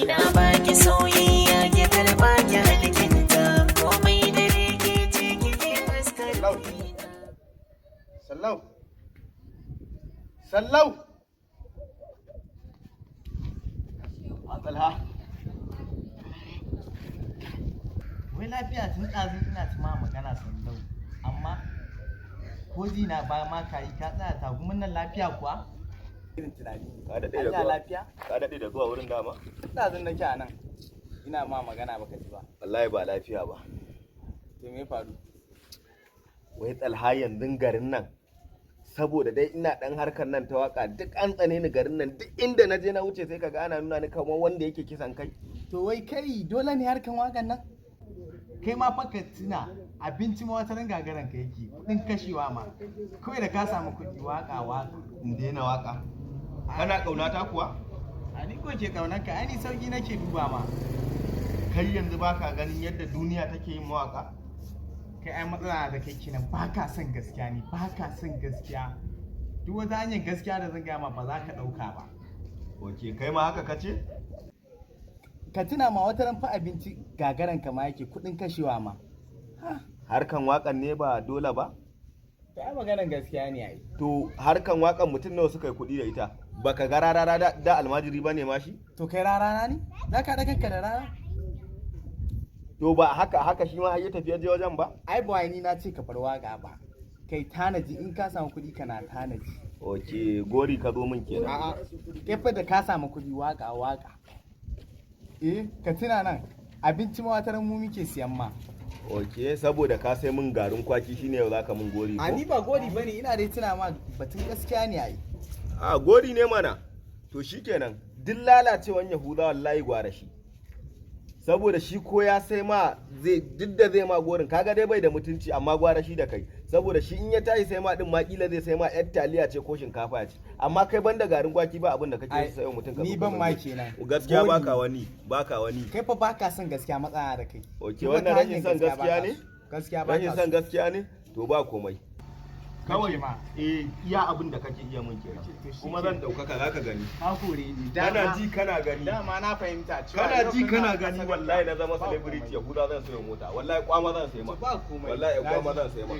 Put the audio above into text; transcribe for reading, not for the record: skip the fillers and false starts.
na baki soyayya ki karba ki alkinta komai dare ke ce ki je fuskar Sallau Sallau Talha wai lafiya tun ɗazu ina ta ma magana Sallau amma ko ji na ba ma ka yi ka tsaya tagumin nan lafiya kuwa irin tunani ka daɗe da zuwa lafiya ka daɗe da zuwa wurin dama ɗazun nake a nan ina ma magana baka ji ba wallahi ba lafiya ba to me faru wai Talha yanzu garin nan saboda dai ina dan harkar nan ta waka duk an tsane ni garin nan duk inda na je na wuce sai kaga ana nuna ni kamar wanda yake kisan kai to wai kai dole ne harkan wakan nan kai ma faka tuna abinci ma wata ran gagaran ka yake kudin kashewa ma kawai da ka samu kuɗi waka in daina waka kana kaunata kuwa a ni ko ke kaunar ka ai ni sauki nake duba ma kai yanzu baka ganin yadda duniya take yin mawaka kai ai matsala da kai kenan ba ka son gaskiya ne ba ka son gaskiya duk wata hanyar gaskiya da zan gaya ma ba za ka ɗauka ba oke kai ma haka kace ka tuna ma wata ran fa abinci gagaran ka ma yake kuɗin kashewa ma harkan wakan ne ba dole ba to ai maganar gaskiya ne ai to harkan wakan mutum nawa suka yi kuɗi da ita baka ga rarara da almajiri bane ma shi to kai rarana ne za ka haɗa kanka da rara to ba haka shi ma ya tafiya je wajen ba ai ba ni na ce ka bar waka ba kai tanaji in ka samu kuɗi kana tanaji oke gori ka zo min kenan a'a kai fa da ka samu kuɗi waka ka tuna nan abinci ma wata mu muke siyan ma oke saboda ka sai min garin kwaki shine yau zaka min gori ko a ni ba gori bane ina dai tuna ma batun gaskiya ne ai a gori ne mana to shikenan duk lalacewan yahuda wallahi gwara shi saboda shi ko ya sai ma zai duk da zai ma gorin kaga dai bai da mutunci amma gwara shi da kai saboda shi in ya tashi sai ma din ma kila zai sai ma yar taliya ce ko shinkafa ce amma kai banda garin kwaki ba abin da kake sai mutum ka ni ban ma kenan gaskiya baka wani kai fa baka son gaskiya matsaya da kai okay wannan rashin son gaskiya ne gaskiya ba rashin son gaskiya ne to ba komai kawai ma iya abin da kake iya mun kenan kuma zan daukaka zaka gani ka kore ni kana ji kana gani dama na fahimta cewa kana ji kana gani wallahi na zama celebrity yahuda zan sayo mota wallahi kwama zan sayi ma ba komai wallahi kwama zan sayi ma